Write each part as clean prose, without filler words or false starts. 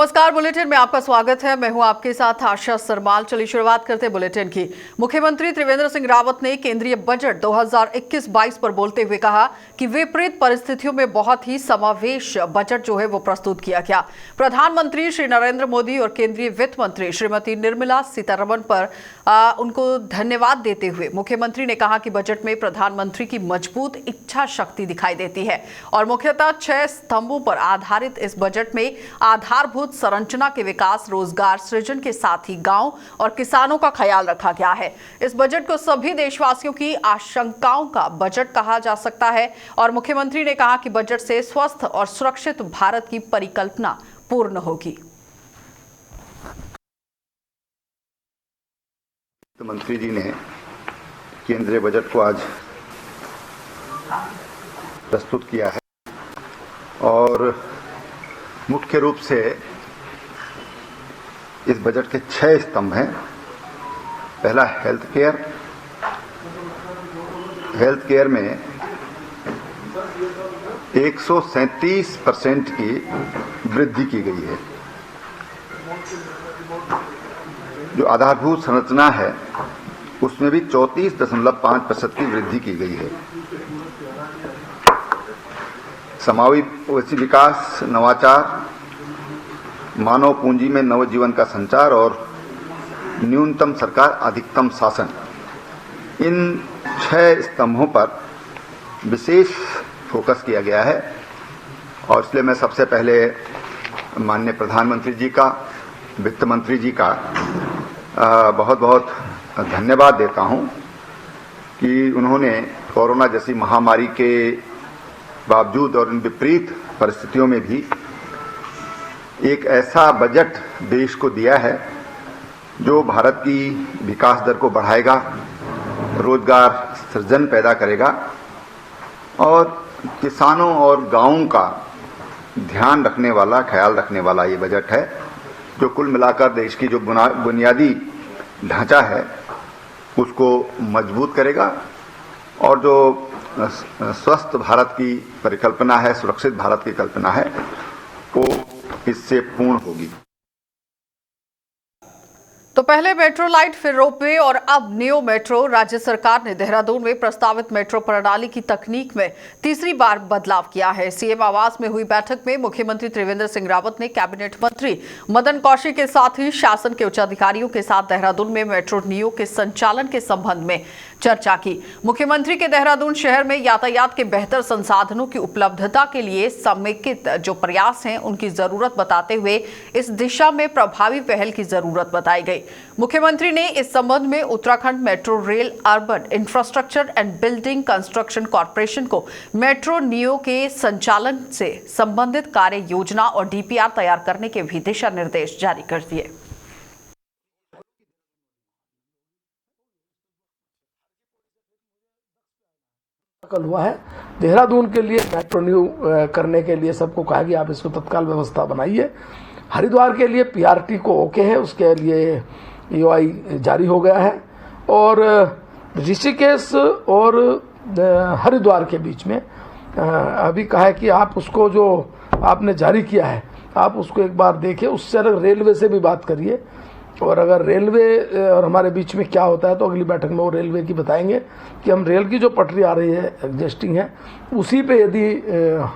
नमस्कार, बुलेटिन में आपका स्वागत है। मैं हूं आपके साथ आशा सरमाल। चलिए शुरुआत करते हैं बुलेटिन की। मुख्यमंत्री त्रिवेंद्र सिंह रावत ने केंद्रीय बजट 2021-22 पर बोलते हुए कहा कि विपरीत परिस्थितियों में बहुत ही समावेश बजट जो है वो प्रस्तुत किया गया। प्रधानमंत्री श्री नरेंद्र मोदी और केंद्रीय वित्त मंत्री श्रीमती निर्मला सीतारमण पर उनको धन्यवाद देते हुए मुख्यमंत्री ने कहा कि बजट में प्रधानमंत्री की मजबूत इच्छा शक्ति दिखाई देती है और मुख्यतः 6 स्तंभों पर आधारित इस बजट में आधारभूत संरचना के विकास, रोजगार सृजन के साथ ही गांव और किसानों का ख्याल रखा गया है। इस बजट को सभी देशवासियों की आशंकाओं का बजट कहा जा सकता है और मुख्यमंत्री ने कहा कि बजट से स्वस्थ और सुरक्षित भारत की परिकल्पना पूर्ण होगी। मंत्री जी ने केंद्रीय बजट को आज प्रस्तुत किया है और मुख्य रूप से इस बजट के 6 स्तंभ हैं। पहला हेल्थ केयर में 137% की वृद्धि की गई है। जो आधारभूत संरचना है उसमें भी 34.5% की वृद्धि की गई है। समावेशी विकास, नवाचार, मानव पूंजी में नवजीवन का संचार और न्यूनतम सरकार अधिकतम शासन, इन 6 स्तंभों पर विशेष फोकस किया गया है और इसलिए मैं सबसे पहले माननीय प्रधानमंत्री जी का, वित्त मंत्री जी का बहुत बहुत धन्यवाद देता हूं कि उन्होंने कोरोना जैसी महामारी के बावजूद और इन विपरीत परिस्थितियों में भी एक ऐसा बजट देश को दिया है जो भारत की विकास दर को बढ़ाएगा, रोजगार सृजन पैदा करेगा और किसानों और गांवों का ध्यान रखने वाला, ख्याल रखने वाला ये बजट है जो कुल मिलाकर देश की जो बुनियादी ढांचा है उसको मजबूत करेगा और जो स्वस्थ भारत की परिकल्पना है, सुरक्षित भारत की कल्पना है, वो इससे पूर्ण होगी। तो पहले मेट्रो लाइट, फिर रोपवे और अब नियो मेट्रो। राज्य सरकार ने देहरादून में प्रस्तावित मेट्रो प्रणाली की तकनीक में तीसरी बार बदलाव किया है। सीएम आवास में हुई बैठक में मुख्यमंत्री त्रिवेंद्र सिंह रावत ने कैबिनेट मंत्री मदन कौशिक के साथ ही शासन के उच्च अधिकारियों के साथ देहरादून में मेट्रो नियो के संचालन के संबंध में चर्चा की। मुख्यमंत्री के देहरादून शहर में यातायात के बेहतर संसाधनों की उपलब्धता के लिए समेकित जो प्रयास हैं उनकी जरूरत बताते हुए इस दिशा में प्रभावी पहल की जरूरत बताई गई। मुख्यमंत्री ने इस संबंध में Uttarakhand metro rail urban infrastructure and building construction corporation को मेट्रो नियो के संचालन से संबंधित कार्य योजना और डीपीआर तैयार करने के भी दिशा निर्देश जारी कर दिए। कल हुआ है देहरादून के लिए मेट्रो न्यू करने के लिए सबको कहा कि आप इसको तत्काल व्यवस्था बनाइए। हरिद्वार के लिए पीआरटी को ओके है, उसके लिए ईओआई जारी हो गया है और ऋषिकेश और हरिद्वार के बीच में अभी कहा है कि आप उसको जो आपने जारी किया है आप उसको एक बार देखिए। उससे अलग रेलवे से भी बात करिए और अगर रेलवे और हमारे बीच में क्या होता है तो अगली बैठक में वो रेलवे की बताएंगे कि हम रेल की जो पटरी आ रही है एग्जिस्टिंग है उसी पे यदि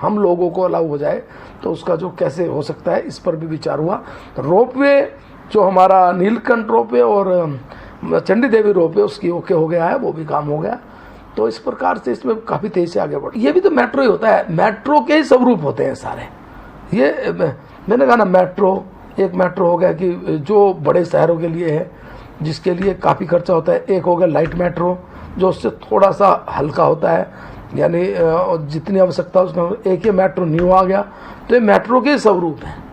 हम लोगों को अलाउ हो जाए तो उसका जो कैसे हो सकता है इस पर भी विचार हुआ। रोपवे जो हमारा नीलकंठ रोपवे और चंडी देवी रोपवे उसकी ओके हो गया है, वो भी काम हो गया। तो इस प्रकार से इसमें काफ़ी तेज़ी से आगे बढ़। ये भी तो मेट्रो ही होता है, मेट्रो के ही स्वरूप होते हैं सारे। ये मैंने कहा ना, मेट्रो एक मेट्रो हो गया कि जो बड़े शहरों के लिए है जिसके लिए काफ़ी खर्चा होता है। एक हो गया लाइट मेट्रो जो उससे थोड़ा सा हल्का होता है, यानी जितनी आवश्यकता उसमें। एक ये मेट्रो न्यू आ गया, तो ये मेट्रो के स्वरूप हैं।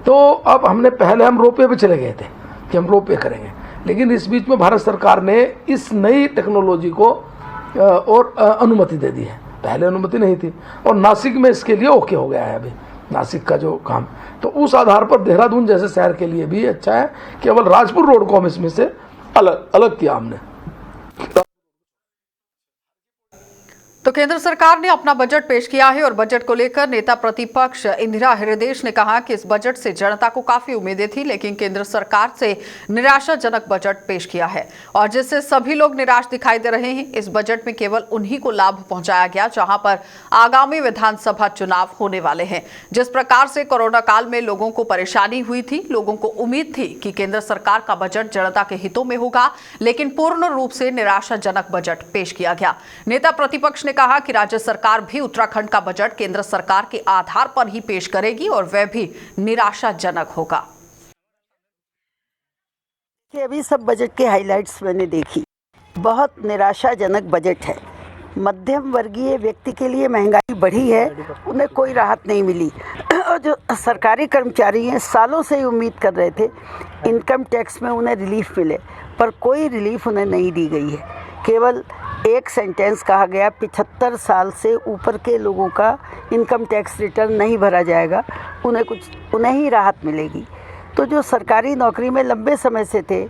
तो अब हमने पहले हम रोपवे पे चले गए थे कि हम रोपवे करेंगे, लेकिन इस बीच में भारत सरकार ने इस नई टेक्नोलॉजी को और अनुमति दे दी है। पहले अनुमति नहीं थी और नासिक में इसके लिए ओके हो गया है अभी नासिक का जो काम। तो उस आधार पर देहरादून जैसे शहर के लिए भी अच्छा है। केवल राजपुर रोड को हम इसमें से अलग किया हमने। तो केंद्र सरकार ने अपना बजट पेश किया है और बजट को लेकर नेता प्रतिपक्ष इंदिरा हृदयेश ने कहा कि इस बजट से जनता को काफी उम्मीदें थी, लेकिन केंद्र सरकार से निराशाजनक बजट पेश किया है और जिससे सभी लोग निराश दिखाई दे रहे हैं। इस बजट में केवल उन्हीं को लाभ पहुंचाया गया जहां पर आगामी विधानसभा चुनाव होने वाले हैं। जिस प्रकार से कोरोना काल में लोगों को परेशानी हुई थी, लोगों को उम्मीद थी कि केंद्र सरकार का बजट जनता के हितों में होगा, लेकिन पूर्ण रूप से निराशाजनक बजट पेश किया गया। नेता प्रतिपक्ष ने कहा कि राज्य सरकार भी उत्तराखंड का बजट केंद्र सरकार के आधार पर ही पेश करेगी और वह भी निराशाजनक होगा। कि अभी सब बजट के हाइलाइट्स मैंने देखी, बहुत निराशाजनक बजट है। मध्यम वर्गीय व्यक्ति के लिए महंगाई बढ़ी है, उन्हें कोई राहत नहीं मिली। और जो सरकारी कर्मचारी हैं, सालों से ही उम्मीद कर रहे थे इनकम टैक्स में उन्हें रिलीफ मिले, पर कोई रिलीफ उन्हें नहीं दी गई है। केवल एक सेंटेंस कहा गया, 75 साल से ऊपर के लोगों का इनकम टैक्स रिटर्न नहीं भरा जाएगा, उन्हें ही राहत मिलेगी। तो जो सरकारी नौकरी में लंबे समय से थे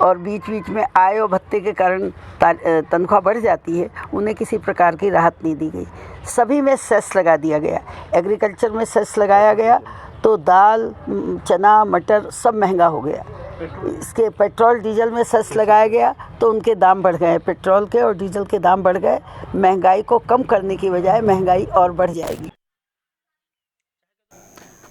और बीच बीच में आय और भत्ते के कारण तनख्वाह बढ़ जाती है, उन्हें किसी प्रकार की राहत नहीं दी गई। सभी में सेस लगा दिया गया। एग्रीकल्चर में सेस लगाया गया तो दाल, चना, मटर सब महंगा हो गया। इसके पेट्रोल डीजल में सेस लगाया गया तो उनके दाम बढ़ गए, पेट्रोल के और डीजल के दाम बढ़ गए। महंगाई को कम करने की बजाय महंगाई और बढ़ जाएगी।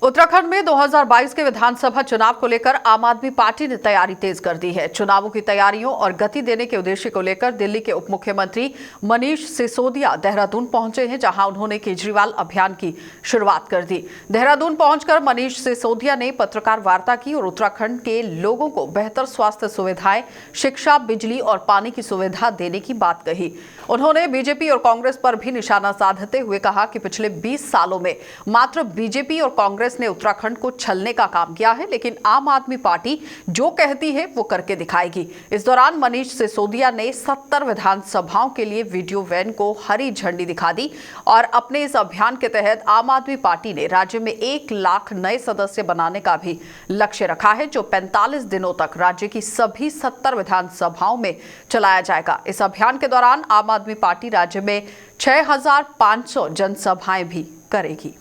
उत्तराखंड में 2022 के विधानसभा चुनाव को लेकर आम आदमी पार्टी ने तैयारी तेज कर दी है। चुनावों की तैयारियों और गति देने के उद्देश्य को लेकर दिल्ली के उप मुख्यमंत्री मनीष सिसोदिया देहरादून पहुंचे हैं, जहां उन्होंने केजरीवाल अभियान की शुरुआत कर दी। देहरादून पहुंचकर मनीष सिसोदिया ने पत्रकार वार्ता की और उत्तराखंड के लोगों को बेहतर स्वास्थ्य सुविधाएं, शिक्षा, बिजली और पानी की सुविधा देने की बात कही। उन्होंने बीजेपी और कांग्रेस पर भी निशाना साधते हुए कहा कि पिछले 20 सालों में मात्र बीजेपी और कांग्रेस ने उत्तराखंड को छलने का काम किया है, लेकिन आम आदमी पार्टी जो कहती है वो करके दिखाएगी। इस दौरान मनीष सिसोदिया ने 70 विधानसभाओं के लिए वीडियो वैन को हरी झंडी दिखा दी और अपने इस अभियान के तहत आम आदमी पार्टी ने राज्य में 1 लाख नए सदस्य बनाने का भी लक्ष्य रखा है, जो 45 दिनों तक राज्य की सभी 70 विधानसभाओं में चलाया जाएगा। इस अभियान के दौरान आम आदमी पार्टी राज्य में 6500 जनसभाएं भी करेगी।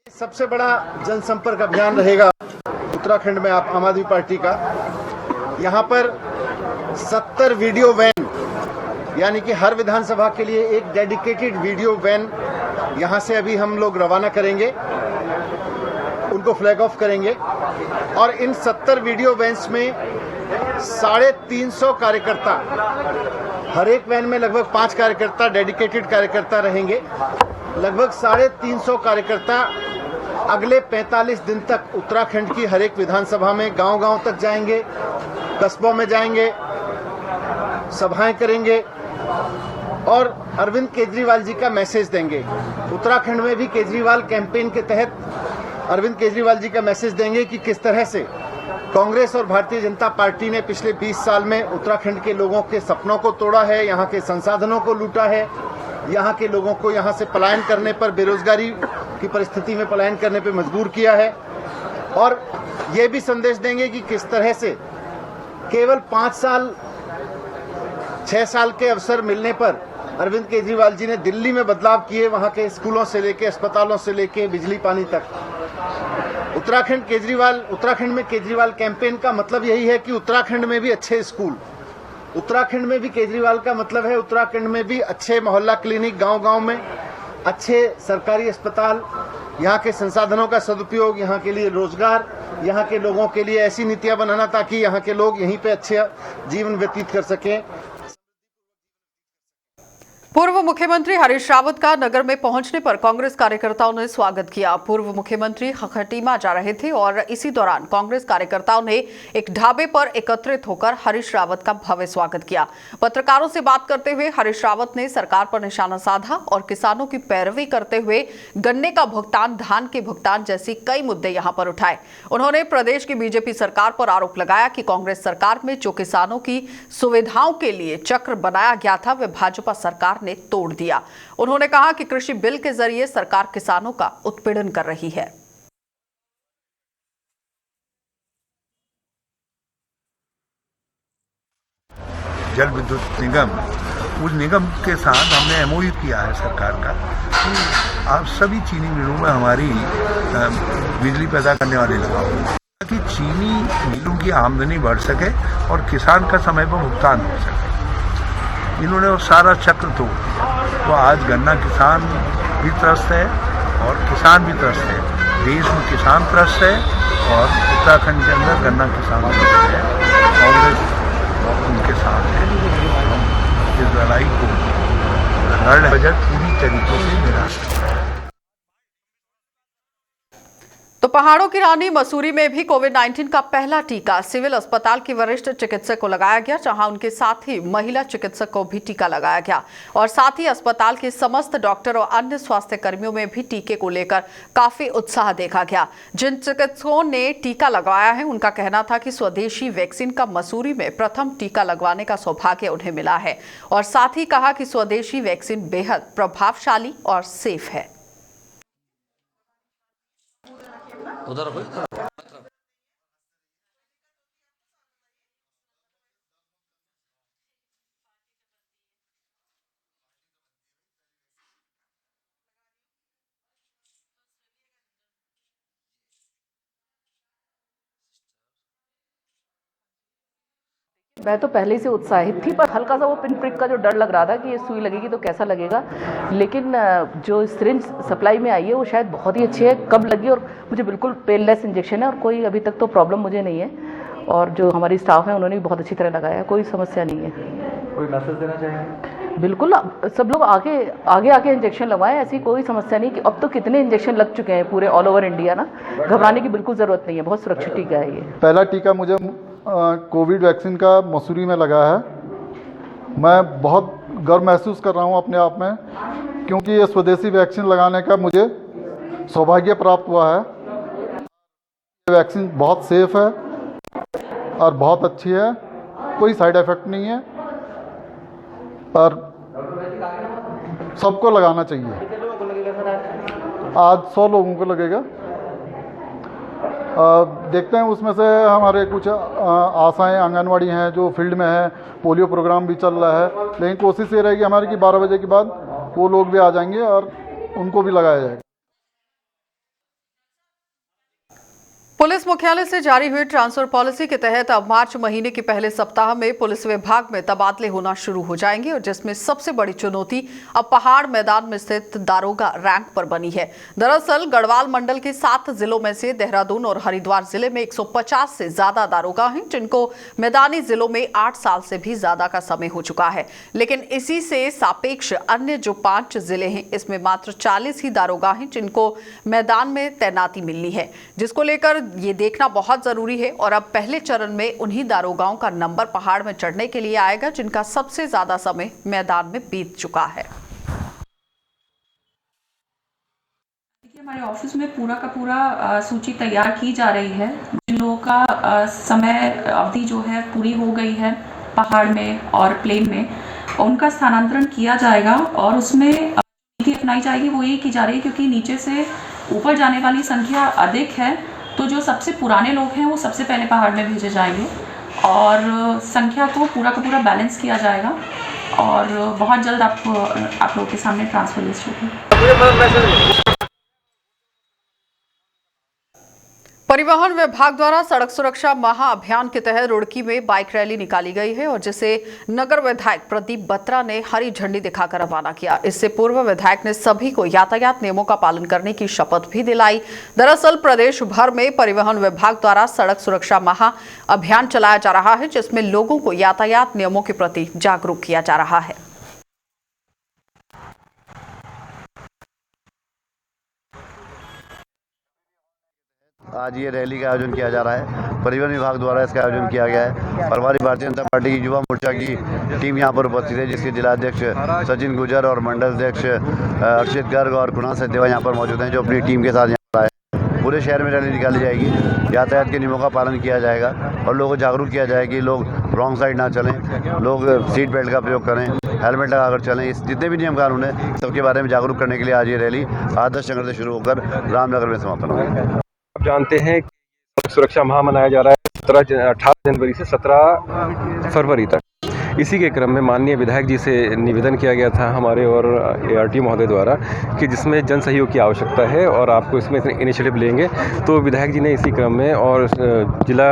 सबसे बड़ा जनसंपर्क अभियान रहेगा उत्तराखंड में आम आदमी पार्टी का। यहाँ पर 70 वीडियो वैन, यानी कि हर विधानसभा के लिए एक डेडिकेटेड वीडियो वैन यहाँ से अभी हम लोग रवाना करेंगे, उनको फ्लैग ऑफ करेंगे। और इन 70 वीडियो वैन्स में 350 कार्यकर्ता, हर एक वैन में लगभग 5 कार्यकर्ता डेडिकेटेड कार्यकर्ता रहेंगे। लगभग 350 कार्यकर्ता अगले 45 दिन तक उत्तराखंड की हर एक विधानसभा में गांव-गांव तक जाएंगे, कस्बों में जाएंगे, सभाएं करेंगे और अरविंद केजरीवाल जी का मैसेज देंगे। उत्तराखंड में भी केजरीवाल कैंपेन के तहत अरविंद केजरीवाल जी का मैसेज देंगे कि किस तरह से कांग्रेस और भारतीय जनता पार्टी ने पिछले 20 साल में उत्तराखंड के लोगों के सपनों को तोड़ा है, यहाँ के संसाधनों को लूटा है, यहाँ के लोगों को यहाँ से पलायन करने पर, बेरोजगारी की परिस्थिति में पलायन करने पर मजबूर किया है। और ये भी संदेश देंगे कि किस तरह से केवल 5 साल 6 साल के अवसर मिलने पर अरविंद केजरीवाल जी ने दिल्ली में बदलाव किए, वहाँ के स्कूलों से लेके, अस्पतालों से लेके, बिजली पानी तक। उत्तराखंड में केजरीवाल कैंपेन का मतलब यही है कि उत्तराखंड में भी अच्छे स्कूल, उत्तराखंड में भी केजरीवाल का मतलब है उत्तराखंड में भी अच्छे मोहल्ला क्लिनिक, गांव-गांव में अच्छे सरकारी अस्पताल, यहाँ के संसाधनों का सदुपयोग, यहाँ के लिए रोजगार, यहाँ के लोगों के लिए ऐसी नीतियां बनाना ताकि यहाँ के लोग यहीं पे अच्छे जीवन व्यतीत कर सकें। पूर्व मुख्यमंत्री हरीश रावत का नगर में पहुंचने पर कांग्रेस कार्यकर्ताओं ने स्वागत किया। पूर्व मुख्यमंत्री खखटीमा जा रहे थे और इसी दौरान कांग्रेस कार्यकर्ताओं ने एक ढाबे पर एकत्रित होकर हरीश रावत का भव्य स्वागत किया। पत्रकारों से बात करते हुए हरीश रावत ने सरकार पर निशाना साधा और किसानों की पैरवी करते हुए गन्ने का भुगतान, धान के भुगतान जैसी कई मुद्दे यहां पर उठाए। उन्होंने प्रदेश की बीजेपी सरकार पर आरोप लगाया कि कांग्रेस सरकार में जो किसानों की सुविधाओं के लिए चक्र बनाया गया था, वह भाजपा सरकार ने तोड़ दिया। उन्होंने कहा कि कृषि बिल के जरिए सरकार किसानों का उत्पीड़न कर रही है। जल विद्युत निगम, उस निगम के साथ हमने एमओयू किया है सरकार का कि आप सभी चीनी मिलों में हमारी बिजली पैदा करने वाले लगाओ, ताकि चीनी मिलों की आमदनी बढ़ सके और किसान का समय पर भुगतान हो सके। इन्होंने वो सारा चक्र तोड़ दिया। तो आज गन्ना किसान भी त्रस्त है और किसान भी त्रस्त है। देश में किसान त्रस्त है और उत्तराखंड के अंदर गन्ना किसान त्रस्त है। कांग्रेस उनके साथ है। इस लड़ाई को लड़ बजट पूरी तरीके से निराश है। तो पहाड़ों की रानी मसूरी में भी कोविड-19 का पहला टीका सिविल अस्पताल के वरिष्ठ चिकित्सक को लगाया गया, जहां उनके साथ ही महिला चिकित्सक को भी टीका लगाया गया और साथ ही अस्पताल के समस्त डॉक्टर और अन्य स्वास्थ्य कर्मियों में भी टीके को लेकर काफी उत्साह देखा गया। जिन चिकित्सकों ने टीका लगवाया है उनका कहना था कि स्वदेशी वैक्सीन का मसूरी में प्रथम टीका लगवाने का सौभाग्य उन्हें मिला है और साथ ही कहा कि स्वदेशी वैक्सीन बेहद प्रभावशाली और सेफ है। मैं तो पहले से उत्साहित थी, पर हल्का सा वो पिन प्रिक का जो डर लग रहा था कि ये सुई लगेगी तो कैसा लगेगा, लेकिन जो सिरिंज सप्लाई में आई है वो शायद बहुत ही अच्छी है। कब लगी और मुझे बिल्कुल पेनलेस इंजेक्शन है और कोई अभी तक तो प्रॉब्लम मुझे नहीं है और जो हमारी स्टाफ है उन्होंने भी बहुत अच्छी तरह लगाया, कोई समस्या नहीं है। कोई मैसेज देना चाहेंगे? बिल्कुल, सब लोग आगे इंजेक्शन लगवाएं, ऐसी कोई समस्या नहीं। कि अब तो कितने इंजेक्शन लग चुके हैं पूरे ऑल ओवर इंडिया ना, घबराने की बिल्कुल ज़रूरत नहीं है, बहुत सुरक्षित टीका है ये। पहला टीका मुझे कोविड वैक्सीन का मसूरी में लगा है। मैं बहुत गर्व महसूस कर रहा हूँ अपने आप में, क्योंकि ये स्वदेशी वैक्सीन लगाने का मुझे सौभाग्य प्राप्त हुआ है। ये वैक्सीन बहुत सेफ है और बहुत अच्छी है, कोई साइड इफ़ेक्ट नहीं है और सबको लगाना चाहिए। आज 100 लोगों को लगेगा। देखते हैं उसमें से हमारे कुछ आशाएं आंगनवाड़ी हैं जो फील्ड में है, पोलियो प्रोग्राम भी चल रहा है, लेकिन कोशिश ये रहेगी हमारी कि 12 बजे के बाद वो लोग भी आ जाएंगे और उनको भी लगाया जाएगा। पुलिस मुख्यालय से जारी हुई ट्रांसफर पॉलिसी के तहत अब मार्च महीने के पहले सप्ताह में पुलिस विभाग में तबादले होना शुरू हो जाएंगे और जिसमें सबसे बड़ी चुनौती अब पहाड़ मैदान में स्थित दारोगा रैंक पर बनी है। दरअसल गढ़वाल मंडल के 7 जिलों में से देहरादून और हरिद्वार जिले में 150 से ज्यादा दारोगा हैं, जिनको मैदानी जिलों में 8 साल से भी ज्यादा का समय हो चुका है। लेकिन इसी से सापेक्ष अन्य जो 5 जिले हैं, इसमें मात्र 40 ही दारोगा हैं जिनको मैदान में तैनाती मिलनी है, जिसको लेकर ये देखना बहुत जरूरी है। और अब पहले चरण में उन्हीं दारोगाओं का नंबर पहाड़ में चढ़ने के लिए आएगा जिनका सबसे ज्यादा समय मैदान में बीत चुका है। हमारे ऑफिस में पूरा का पूरा सूची तैयार की जा रही है। जिन लोगों का समय अवधि जो है पूरी हो गई है पहाड़ में और प्लेन में, उनका स्थानांतरण किया जाएगा और उसमें नीति अपनाई जाएगी। वो ये की जा रही है क्योंकि नीचे से ऊपर जाने वाली संख्या अधिक है, तो जो सबसे पुराने लोग हैं वो सबसे पहले पहाड़ में भेजे जाएंगे और संख्या को पूरा का पूरा बैलेंस किया जाएगा और बहुत जल्द आप लोगों के सामने ट्रांसफर लिस्ट होगी। परिवहन विभाग द्वारा सड़क सुरक्षा महाअभियान के तहत रुड़की में बाइक रैली निकाली गई है और जिसे नगर विधायक प्रदीप बत्रा ने हरी झंडी दिखाकर रवाना किया। इससे पूर्व विधायक ने सभी को यातायात नियमों का पालन करने की शपथ भी दिलाई। दरअसल प्रदेश भर में परिवहन विभाग द्वारा सड़क सुरक्षा महाअभियान चलाया जा रहा है, जिसमें लोगों को यातायात नियमों के प्रति जागरूक किया जा रहा है। आज ये रैली का आयोजन किया जा रहा है। परिवहन विभाग द्वारा इसका आयोजन किया गया है और हमारी भारतीय जनता पार्टी की युवा मोर्चा की टीम यहाँ पर उपस्थित है, जिसके जिलाध्यक्ष सचिन गुजर और मंडल अध्यक्ष अर्चित गर्ग और कुणाल सचदेवा यहाँ पर मौजूद हैं, जो अपनी टीम के साथ यहाँ आए हैं। पूरे शहर में रैली निकाली जाएगी, यातायात के नियमों का पालन किया जाएगा और लोगों को जागरूक किया जाएगा कि लोग रॉन्ग साइड ना चलें, लोग सीट बेल्ट का प्रयोग करें, हेलमेट लगाकर चलें। इस जितने भी नियम कानून है सबके बारे में जागरूक करने के लिए आज ये रैली आदर्श नगर से शुरू होकर रामनगर में समापन होगी। आप जानते हैं कि सुरक्षा माह मनाया जा रहा है 18 जनवरी से 17 फरवरी तक। इसी के क्रम में माननीय विधायक जी से निवेदन किया गया था हमारे और ARTO महोदय द्वारा कि जिसमें जन सहयोग की आवश्यकता है और आपको इसमें इनिशिएटिव लेंगे, तो विधायक जी ने इसी क्रम में और जिला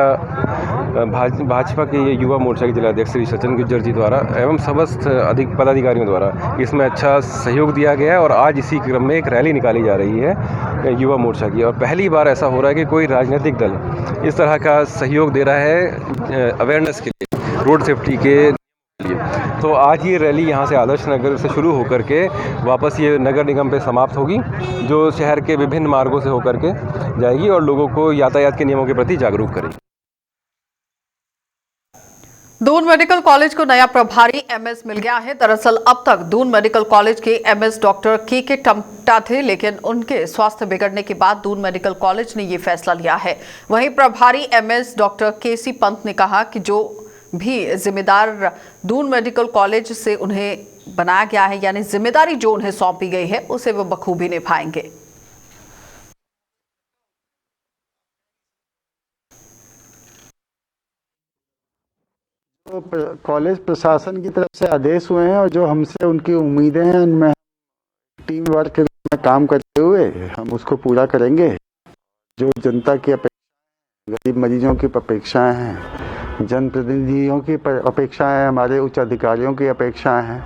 भाजपा के युवा मोर्चा के जिलाध्यक्ष श्री सचिन गुज्जर जी द्वारा एवं समस्त अधिक पदाधिकारियों द्वारा इसमें अच्छा सहयोग दिया गया है और आज इसी क्रम में एक रैली निकाली जा रही है युवा मोर्चा की। और पहली बार ऐसा हो रहा है कि कोई राजनीतिक दल इस तरह का सहयोग दे रहा है अवेयरनेस के लिए, रोड सेफ्टी के लिए। तो आज ये रैली यहाँ से आदर्श नगर से शुरू होकर के वापस ये नगर निगम पे समाप्त होगी, जो शहर के विभिन्न मार्गों से होकर के जाएगी और लोगों को यातायात के नियमों के प्रति जागरूक करेगी। दून मेडिकल कॉलेज को नया प्रभारी MS मिल गया है। दरअसल अब तक दून मेडिकल कॉलेज के MS डॉक्टर के टमटा थे, लेकिन उनके स्वास्थ्य बिगड़ने के बाद दून मेडिकल कॉलेज ने ये फैसला लिया है। वहीं प्रभारी MS डॉक्टर KC पंत ने कहा कि जो भी जिम्मेदार दून मेडिकल कॉलेज से उन्हें बनाया गया है, यानी जिम्मेदारी जो उन्हें सौंपी गई है, उसे वो बखूबी निभाएंगे। तो कॉलेज प्रशासन की तरफ से आदेश हुए हैं और जो हमसे उनकी उम्मीदें हैं उनमें टीम वर्क के रूप में काम करते हुए हम उसको पूरा करेंगे। जो जनता की अपेक्षा, गरीब मरीजों की अपेक्षाएं हैं, जनप्रतिनिधियों की अपेक्षाएं, हमारे उच्च अधिकारियों की अपेक्षाएं हैं,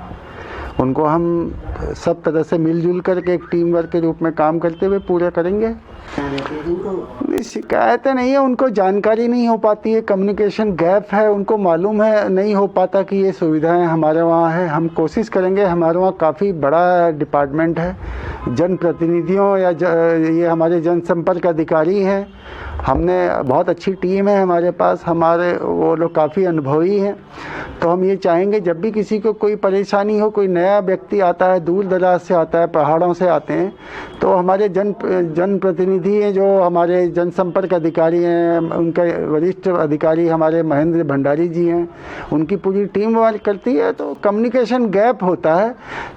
उनको हम सब तरह से मिलजुल करके एक टीम वर्क के रूप में काम करते हुए पूरा करेंगे। शिकायतें नहीं है, उनको जानकारी नहीं हो पाती है, कम्युनिकेशन गैप है, उनको मालूम है नहीं हो पाता कि ये सुविधाएं हमारे वहाँ है। हम कोशिश करेंगे, हमारे वहाँ काफ़ी बड़ा डिपार्टमेंट है, जनप्रतिनिधियों या ये हमारे जनसंपर्क अधिकारी हैं, हमने बहुत अच्छी टीम है हमारे पास, हमारे वो लोग काफ़ी अनुभवी हैं। तो हम ये चाहेंगे जब भी किसी को कोई परेशानी हो, कोई नया व्यक्ति आता है, दूर दराज से आता है, पहाड़ों से आते हैं, तो हमारे जनप्रतिनिधि हैं, जो हमारे जनसंपर्क अधिकारी हैं, उनके वरिष्ठ अधिकारी हमारे महेंद्र भंडारी जी हैं, उनकी पूरी टीम वर्क करती है। तो कम्युनिकेशन गैप होता है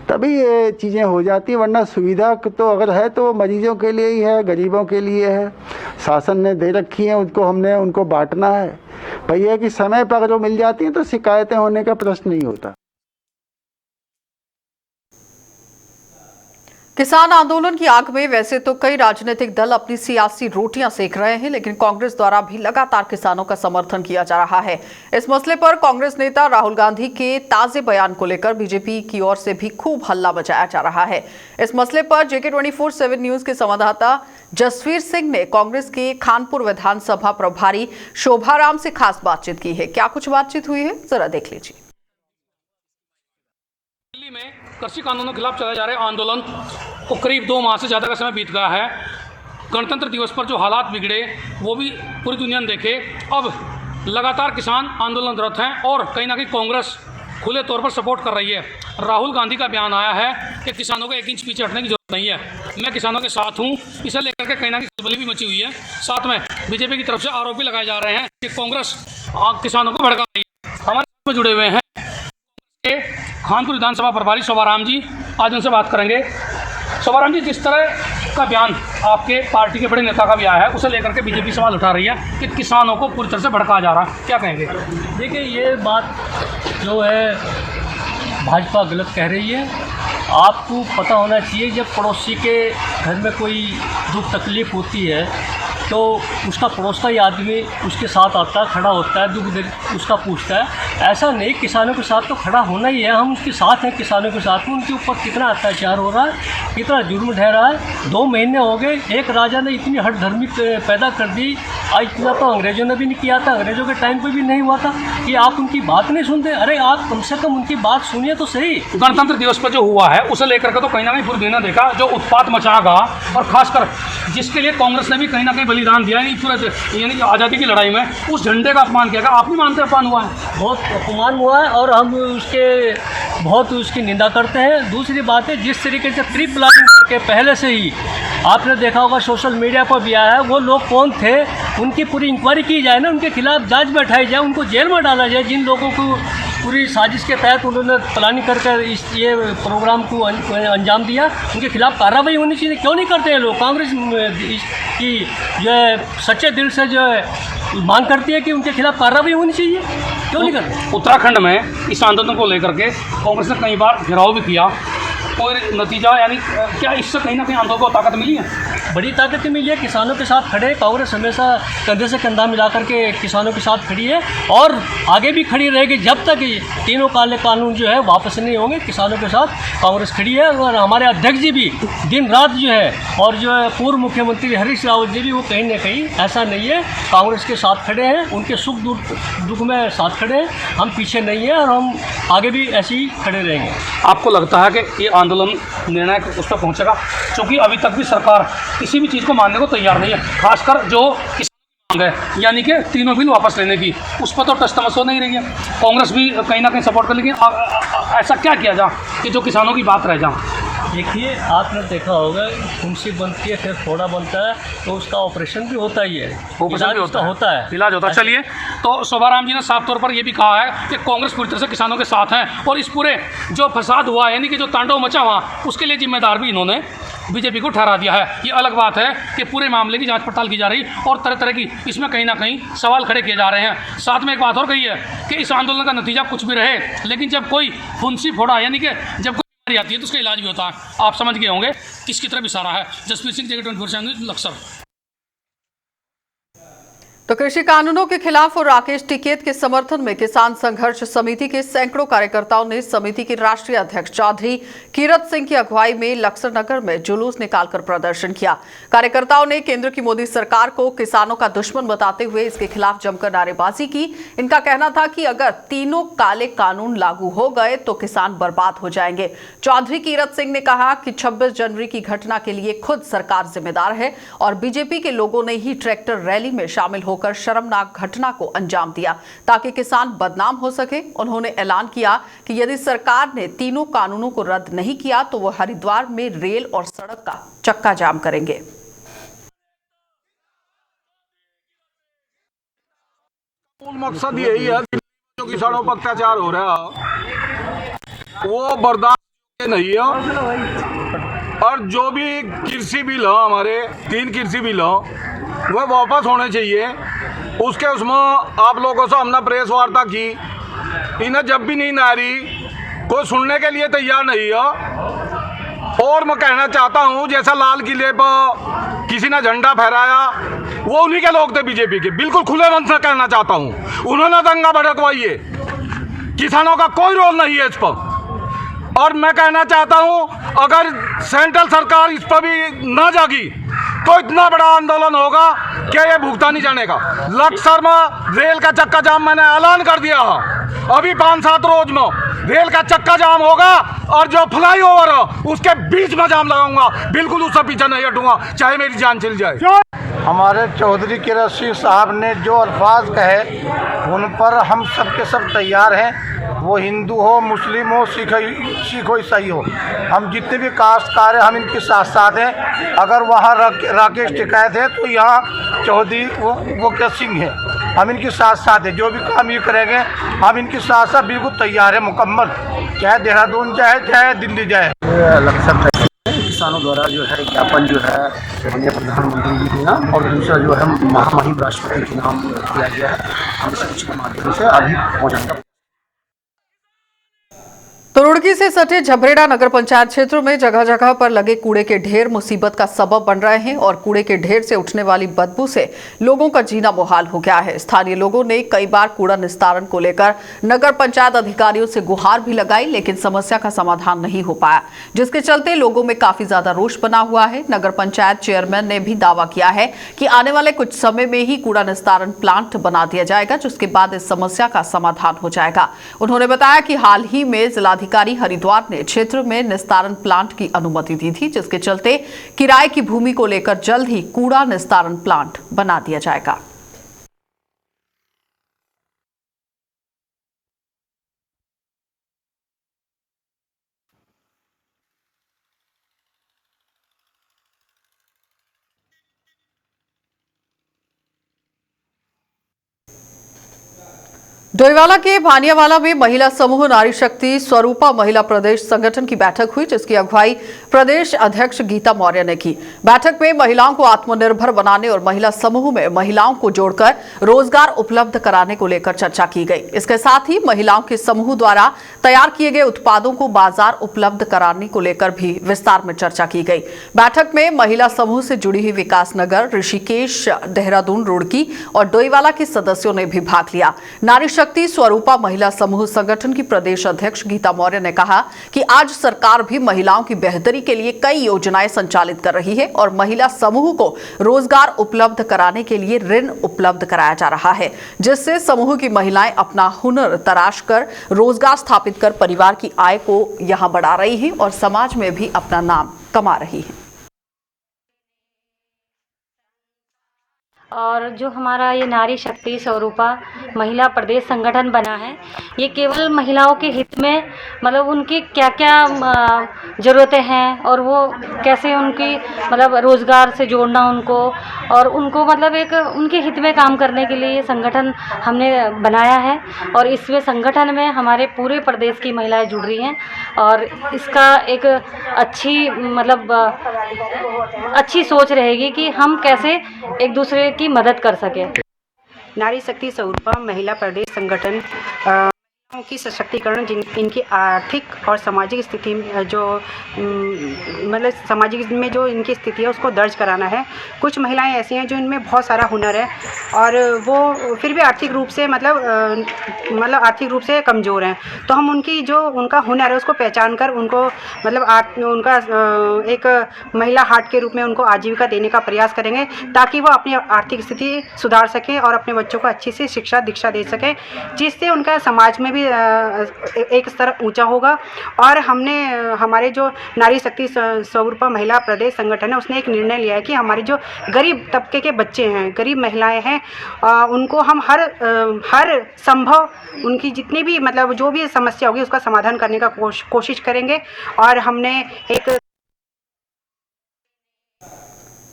तभी ये चीज़ें हो जाती हैं, वरना सुविधा तो अगर है तो मरीजों के लिए ही है, गरीबों के लिए है, शासन ने दे रखी है, उनको बांटना है। पर यह है कि समय पर अगर वो मिल जाती हैं तो शिकायतें होने का प्रश्न नहीं होता। किसान आंदोलन की आग में वैसे तो कई राजनीतिक दल अपनी सियासी रोटियां सेक रहे हैं, लेकिन कांग्रेस द्वारा भी लगातार किसानों का समर्थन किया जा रहा है। इस मसले पर कांग्रेस नेता राहुल गांधी के ताजे बयान को लेकर बीजेपी की ओर से भी खूब हल्ला मचाया जा रहा है। इस मसले पर JK 24/7 न्यूज के संवाददाता जसवीर सिंह ने कांग्रेस के खानपुर विधानसभा प्रभारी शोभाराम से खास बातचीत की है। क्या कुछ बातचीत हुई है, जरा देख लीजिए। दिल्ली में कृषि कानूनों के खिलाफ चलाए जा रहे आंदोलन को करीब 2 माह से ज़्यादा का समय बीत गया है। गणतंत्र दिवस पर जो हालात बिगड़े वो भी पूरी दुनिया ने देखे। अब लगातार किसान आंदोलनरत हैं और कहीं ना कहीं कांग्रेस खुले तौर पर सपोर्ट कर रही है। राहुल गांधी का बयान आया है कि किसानों को 1 इंच पीछे हटने की जरूरत नहीं है, मैं किसानों के साथ हूं। इसे लेकर के कहीं ना कहीं खलबली भी मची हुई है। साथ में बीजेपी की तरफ से आरोप भी लगाए जा रहे हैं कि कांग्रेस किसानों को भड़का रही है। हमारे साथ में जुड़े हुए हैं खानपुर विधानसभा प्रभारी शोभाराम जी, आज उनसे बात करेंगे। शोभाराम जी, जिस तरह का बयान आपके पार्टी के बड़े नेता का भी आया है, उसे लेकर के बीजेपी सवाल उठा रही है कि किसानों को पूरी तरह से भड़काया जा रहा है, क्या कहेंगे? देखिए, ये बात जो है भाजपा गलत कह रही है। आपको पता होना चाहिए, जब पड़ोसी के घर में कोई दुख तकलीफ होती है तो उसका पड़ोस का ही आदमी उसके साथ आता है, खड़ा होता है, दुख दर्द उसका पूछता है। ऐसा नहीं, किसानों के साथ तो खड़ा होना ही है, हम उसके साथ हैं। किसानों के साथ में उनके ऊपर कितना अत्याचार हो रहा है, कितना जुर्म ढह रहा है। 2 महीने हो गए, एक राजा ने इतनी हठधर्मी पैदा कर दी। आज इतना तो अंग्रेज़ों ने भी नहीं किया था, अंग्रेज़ों के टाइम पर भी नहीं हुआ था कि आप उनकी बात नहीं सुनते। अरे आप कम से कम उनकी बात सुनिए तो सही। गणतंत्र दिवस पर जो हुआ है उसे लेकर के तो कहीं ना कहीं पूरी दुनिया ने देखा, जो उत्पात मचागा और खासकर जिसके लिए कांग्रेस ने भी कहीं ना कहीं बलिदान दिया, यानी आज़ादी की लड़ाई में उस झंडे का अपमान किया। आप नहीं मानते अपमान हुआ है? बहुत अपमान हुआ है और हम बहुत उसकी निंदा करते हैं। दूसरी बात है, जिस तरीके से प्री प्लानिंग करके पहले से ही आपने देखा होगा सोशल मीडिया पर भी आया है, वो लोग कौन थे उनकी पूरी इंक्वायरी की जाए ना, उनके खिलाफ जांच बैठाई जाए, उनको जेल में डाला जाए। जिन लोगों को पूरी साजिश के तहत उन्होंने प्लानिंग कर ये प्रोग्राम को अंजाम दिया, उनके खिलाफ कार्रवाई होनी चाहिए। क्यों नहीं करते हैं लोग? कांग्रेस की जो है सच्चे दिल से जो है मांग करती है कि उनके खिलाफ कार्रवाई होनी चाहिए। क्यों नहीं कर रहे? उत्तराखंड में इस आंदोलन को लेकर के कांग्रेस ने कई बार घेराव भी किया, कोई नतीजा, यानी क्या इससे कहीं ना कहीं आंदोलन को ताकत मिली है? बड़ी ताकत मिली है, किसानों के साथ खड़े। कांग्रेस हमेशा कंधे से कंधा मिला करके किसानों के साथ खड़ी है और आगे भी खड़ी रहेगी जब तक ये तीनों काले कानून जो है वापस नहीं होंगे। किसानों के साथ कांग्रेस खड़ी है और हमारे अध्यक्ष जी भी दिन रात जो है, और जो है पूर्व मुख्यमंत्री हरीश रावत जी भी, वो कहीं ना कहीं ऐसा नहीं है, कांग्रेस के साथ खड़े हैं, उनके सुख दुख में साथ खड़े हैं। हम पीछे नहीं हैं और हम आगे भी ऐसे ही खड़े रहेंगे। आपको लगता है कि ये आंदोलन निर्णायक उस पर पहुँचेगा? क्योंकि अभी तक भी सरकार किसी भी चीज़ को मानने को तैयार नहीं है, खासकर जो किसान मांग है, यानी कि तीनों बिल वापस लेने की, उस पर तो टस-तमस हो नहीं रही है। कांग्रेस भी कहीं ना कहीं सपोर्ट कर, लेकिन ऐसा क्या किया जाए कि जो किसानों की बात रह जाए? देखिए, आपने देखा होगा फुंसी बनती है, फिर फोड़ा बनता है, तो उसका ऑपरेशन भी होता ही है, ऑपरेशन भी होता है, इलाज होता है। चलिए, तो शोभाराम जी ने साफ तौर पर यह भी कहा है कि कांग्रेस पूरी तरह से किसानों के साथ है और इस पूरे जो फसाद हुआ, यानी कि जो तांडव मचा हुआ, उसके लिए जिम्मेदार भी इन्होंने बीजेपी को ठहरा दिया है। ये अलग बात है कि पूरे मामले की जांच पड़ताल की जा रही और तरह तरह की इसमें कहीं ना कहीं सवाल खड़े किए जा रहे हैं। साथ में एक बात और कही है कि इस आंदोलन का नतीजा कुछ भी रहे, लेकिन जब कोई फुंसी फोड़ा, यानी कि जब कोई बीमारी आती है तो उसका इलाज भी होता है। आप समझ गए होंगे किसकी तरफ इशारा है। जसप्रीत सिंह, जगह 24 लक्सर। तो कृषि कानूनों के खिलाफ और राकेश टिकैत के समर्थन में किसान संघर्ष समिति के सैकड़ों कार्यकर्ताओं ने समिति के राष्ट्रीय अध्यक्ष चौधरी कीरत सिंह की अगुवाई में लक्सर नगर में जुलूस निकालकर प्रदर्शन किया। कार्यकर्ताओं ने केंद्र की मोदी सरकार को किसानों का दुश्मन बताते हुए इसके खिलाफ जमकर नारेबाजी की। इनका कहना था कि अगर तीनों काले कानून लागू हो गए तो किसान बर्बाद हो जाएंगे। चौधरी कीरत सिंह ने कहा कि 26 जनवरी की घटना के लिए खुद सरकार जिम्मेदार है और बीजेपी के लोगों ने ही ट्रैक्टर रैली में शामिल होकर शर्मनाक घटना को अंजाम दिया ताकि किसान बदनाम हो सके। उन्होंने ऐलान किया कि यदि सरकार ने तीनों कानूनों को रद्द नहीं किया तो वो हरिद्वार में रेल और सड़क का चक्का जाम करेंगे। मूल मकसद यही है कि जो किसानों पर अत्याचार हो रहा है वो बर्दाश्त नहीं है और जो भी कृषि बिल हो, हमारे 3 कृषि बिल हो, वह वापस होने चाहिए। उसमें आप लोगों से हमने प्रेस वार्ता की, इन्हें जब भी नींद आ रही, कोई सुनने के लिए तैयार नहीं है। और मैं कहना चाहता हूं, जैसा लाल किले पर किसी ने झंडा फहराया, वो उन्हीं के लोग थे बीजेपी के, बिल्कुल खुले मन से कहना चाहता हूं। उन्होंने दंगा भड़कवाई है, किसानों का कोई रोल नहीं है इस पर। और मैं कहना चाहता हूं, अगर सेंट्रल सरकार इस पर भी ना जागी तो इतना बड़ा आंदोलन होगा कि ये भुगता नहीं जानेगा। लक्सर में रेल का चक्का जाम मैंने ऐलान कर दिया है, अभी 5-7 रोज में रेल का चक्का जाम होगा और जो फ्लाईओवर है उसके बीच में जाम लगाऊंगा, बिल्कुल उससे पीछे नहीं हटूंगा, चाहे मेरी जान चली जाए। हमारे चौधरी कीरत सिंह साहब ने जो अल्फाज कहे उन पर हम सब के सब तैयार हैं। वो हिंदू हो, मुस्लिम हो, सिख हो, ईसाई हो, हम जितने भी काश्तकार हैं हम इनके साथ साथ हैं। अगर वहाँ राकेश टिकैत है तो यहाँ चौधरी वो क्या सिंह है, हम इनके साथ साथ हैं। जो भी काम ये करेंगे हम इनके साथ साथ बिल्कुल तैयार है मुकम्मल, चाहे देहरादून जाए चाहे दिल्ली जाए। लक्सर किसानों द्वारा जो है ज्ञापन जो है माननीय प्रधानमंत्री जी के नाम और दूसरा जो है महामहिम राष्ट्रपति के नाम किया गया है। हम इस माध्यम से अभी पहुँचाएंगे। तो रुड़की से सटे झबरेड़ा नगर पंचायत क्षेत्रों में जगह जगह पर लगे कूड़े के ढेर मुसीबत का सबब बन रहे हैं और कूड़े के ढेर से उठने वाली बदबू से लोगों का जीना मुहाल हो गया है। स्थानीय लोगों ने कई बार कूड़ा निस्तारण को लेकर नगर पंचायत अधिकारियों से गुहार भी लगाई, लेकिन समस्या का समाधान नहीं हो पाया, जिसके चलते लोगों में काफी ज्यादा रोष बना हुआ है। नगर पंचायत चेयरमैन ने भी दावा किया है कि आने वाले कुछ समय में ही कूड़ा निस्तारण प्लांट बना दिया जाएगा, जिसके बाद इस समस्या का समाधान हो जाएगा। उन्होंने बताया कि हाल ही में जिलाधिकारी हरिद्वार ने क्षेत्र में निस्तारण प्लांट की अनुमति दी थी, जिसके चलते किराए की भूमि को लेकर जल्द ही कूड़ा निस्तारण प्लांट बना दिया जाएगा। डोईवाला के भानियावाला में महिला समूह नारी शक्ति स्वरूपा महिला प्रदेश संगठन की बैठक हुई, जिसकी अगुवाई प्रदेश अध्यक्ष गीता मौर्य ने की। बैठक में महिलाओं को आत्मनिर्भर बनाने और महिला समूह में महिलाओं को जोड़कर रोजगार उपलब्ध कराने को लेकर चर्चा की गई। इसके साथ ही महिलाओं के समूह द्वारा तैयार किए गए उत्पादों को बाजार उपलब्ध कराने को लेकर भी विस्तार में चर्चा की गई। बैठक में महिला समूह से जुड़ी हुई विकासनगर, ऋषिकेश, देहरादून, रुड़की और डोईवाला के सदस्यों ने भी भाग लिया। नारी शक्ति स्वरूपा महिला समूह संगठन की प्रदेश अध्यक्ष गीता मौर्य ने कहा कि आज सरकार भी महिलाओं की बेहतरी के लिए कई योजनाएं संचालित कर रही है और महिला समूह को रोजगार उपलब्ध कराने के लिए ऋण उपलब्ध कराया जा रहा है, जिससे समूह की महिलाएं अपना हुनर तराश कर रोजगार स्थापित कर परिवार की आय को यहां बढ़ा रही हैं और समाज में भी अपना नाम कमा रही हैं। और जो हमारा ये नारी शक्ति स्वरूपा महिला प्रदेश संगठन बना है, ये केवल महिलाओं के हित में, मतलब उनकी क्या क्या ज़रूरतें हैं और वो कैसे उनकी मतलब रोज़गार से जोड़ना उनको, और उनको मतलब एक उनके हित में काम करने के लिए ये संगठन हमने बनाया है। और इसमें संगठन में हमारे पूरे प्रदेश की महिलाएं जुड़ रही हैं और इसका एक अच्छी सोच रहेगी कि हम कैसे एक दूसरे की मदद कर सके। नारी शक्ति स्वरूपा महिला प्रदेश संगठन की सशक्तिकरण, इनकी आर्थिक और सामाजिक स्थिति जो मतलब सामाजिक में जो इनकी स्थिति है उसको दर्ज कराना है। कुछ महिलाएं ऐसी हैं जो इनमें बहुत सारा हुनर है और वो फिर भी आर्थिक रूप से मतलब आर्थिक रूप से कमज़ोर हैं, तो हम उनकी जो उनका हुनर है उसको पहचान कर उनको मतलब उनका एक महिला हाट के रूप में उनको आजीविका देने का प्रयास करेंगे, ताकि वो अपनी आर्थिक स्थिति सुधार सकें और अपने बच्चों को अच्छी से शिक्षा दीक्षा दे सकें, जिससे उनका समाज में भी एक स्तर ऊंचा होगा। और हमने हमारे जो नारी शक्ति स्वरूपा महिला प्रदेश संगठन है उसने एक निर्णय लिया है कि हमारे जो गरीब तबके के बच्चे हैं, गरीब महिलाएं हैं, उनको हम हर संभव उनकी जितनी भी मतलब जो भी समस्या होगी उसका समाधान करने का कोशिश करेंगे। और हमने एक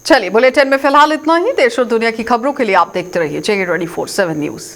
चलिए, बुलेटिन में फिलहाल इतना ही। देश और दुनिया की खबरों के लिए आप देखते रहिए JA 24/7 न्यूज़।